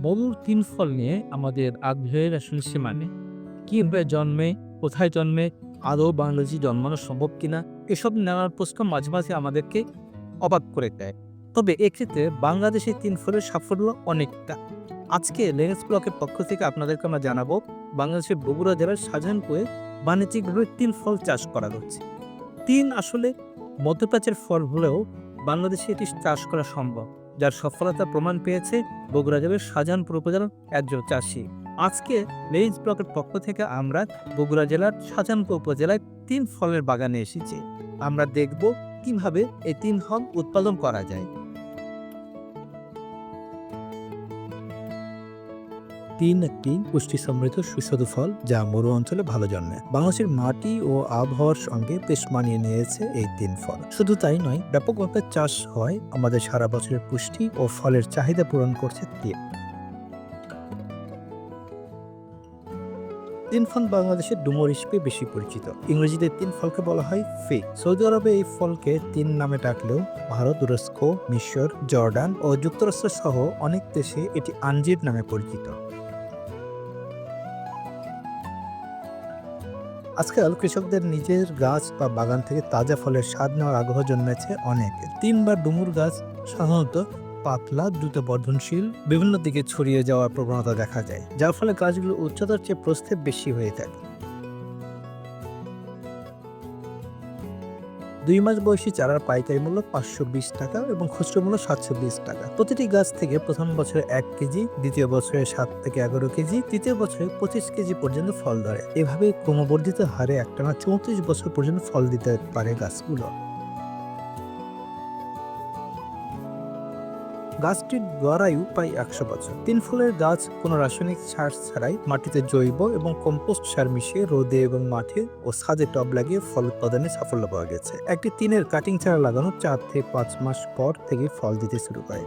মরুর ৩ ফল নিয়ে আমাদের আগ্রহের আসলে সীমা নেই। কিভাবে জন্মে, কোথায় জন্মে, আদৌ বাংলাদেশে জন্মানো সম্ভব কিনা? এসব নানান প্রশ্ন মাঝে, মাঝে আমাদেরকে অবাক করে দেয়। তবে এক্ষেত্রে বাংলাদেশের ৩ ফলের সাফল্য অনেকটা। আজকে লেন্স ব্লকের পক্ষ থেকে আপনাদেরকে আমরা জানাবো, বাংলাদেশের বগুড়া জেলার শাহজাহানপুরে বাণিজ্যিকভাবে ৩ ফল চাষ করা হচ্ছে। ৩ আসলে মধ্যপ্রাচ্যের ফল হলেও বাংলাদেশে এটি চাষ করা সম্ভব, যার সফলতার প্রমাণ পেয়েছে বগুড়া জেলার শাহজাহানপুর উপজেলার একজন চাষী। আজকে লেন্স ব্লকের পক্ষ থেকে আমরা বগুড়া জেলার শাহজাহানপুর উপজেলায় ৩ ফলের বাগানে এসেছি। আমরা দেখব কিভাবে এই ৩ ফল উৎপাদন করা যায়। ৩ একটি পুষ্টি সমৃদ্ধ সুস্বাদু ফল যা মরু অঞ্চলে ভালো জন্মে। বাংলাদেশের মাটি ও আবহাওয়ার সঙ্গে বেশ মানিয়ে নিয়েছে এই ৩ ফল। শুধু তাই নয়, ব্যাপকভাবে চাষ হয় আমাদের সারা বছরের পুষ্টি ও ফলের চাহিদা পূরণ করছে ৩ ফল বাংলাদেশের ডুমুর হিসেবে বেশি পরিচিত। ইংরেজিতে ৩ ফলকে বলা হয় ফিগ। সৌদি আরবে এই ফলকে ৩ নামে ডাকলেও ভারত, তুরস্ক, মিশর, জর্ডান ও যুক্তরাষ্ট্র সহ অনেক দেশে এটি আঞ্জির নামে পরিচিত। আজকাল কৃষকদের নিজের গাছ বা বাগান থেকে তাজা ফলের স্বাদ নেওয়ার আগ্রহ জন্মেছে অনেকের। ৩ বা ডুমুর গাছ সাধারণত পাতলা, দ্রুত বর্ধনশীল, বিভিন্ন দিকে ছড়িয়ে যাওয়ার প্রবণতা দেখা যায়, যার ফলে গাছগুলো উচ্চতার চেয়ে প্রস্থে বেশি হয়ে থাকে। ২ মাস বয়সী চারার পাইকারি মূল্য ৫২০ টাকা এবং খুচরো মূল্য ৭২০ টাকা। প্রতিটি গাছ থেকে প্রথম বছরে ১ কেজি, দ্বিতীয় বছরে ৭ থেকে ১১ কেজি, তৃতীয় বছরে ২৫ কেজি পর্যন্ত ফল ধরে। এভাবে ক্রমবর্ধিত হারে একটানা ৩৪ বছর পর্যন্ত ফল দিতে পারে গাছগুলো। গাছটির গড় আয়ু প্রায় ১০০ বছর। ৩ ফলের গাছ কোনো রাসায়নিক সার ছাড়াই মাটিতে জৈব এবং কম্পোস্ট সার মিশিয়ে রোদে এবং মাঠে ও ছাদে টব লাগিয়ে ফল উৎপাদনে সাফল্য পাওয়া গেছে। একটি ৩-এর কাটিং চারা লাগানোর ৪ থেকে ৫ মাস পর থেকে ফল দিতে শুরু করে।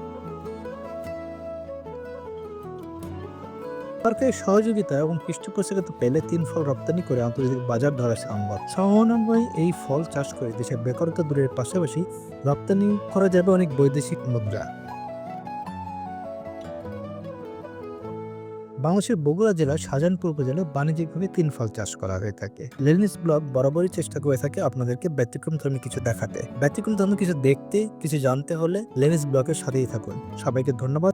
সরকারের সহযোগিতা এবং পৃষ্ঠপোষকতা পেলে ৩ ফল রপ্তানি করে আন্তর্জাতিক বাজার ধরা সম্ভব। সমন্বয়ে এই ফল চাষ করে দেশের বেকারত্ব দূরের পাশাপাশি রপ্তানি করা যাবে অনেক বৈদেশিক মুদ্রা। বাংলাদেশের বগুড়া জেলার শাহজাহানপুর উপজেলায় বাণিজ্যিকভাবে ৩ ফল চাষ করা হয়ে থাকে। লেনিস ব্লগ বরাবরই চেষ্টা করে থাকে আপনাদেরকে ব্যতিক্রমধর্মী কিছু দেখাতে। ব্যতিক্রমধর্মী কিছু দেখতে, কিছু জানতে হলে লেনিস ব্লগের সাথেই থাকুন। সবাইকে ধন্যবাদ।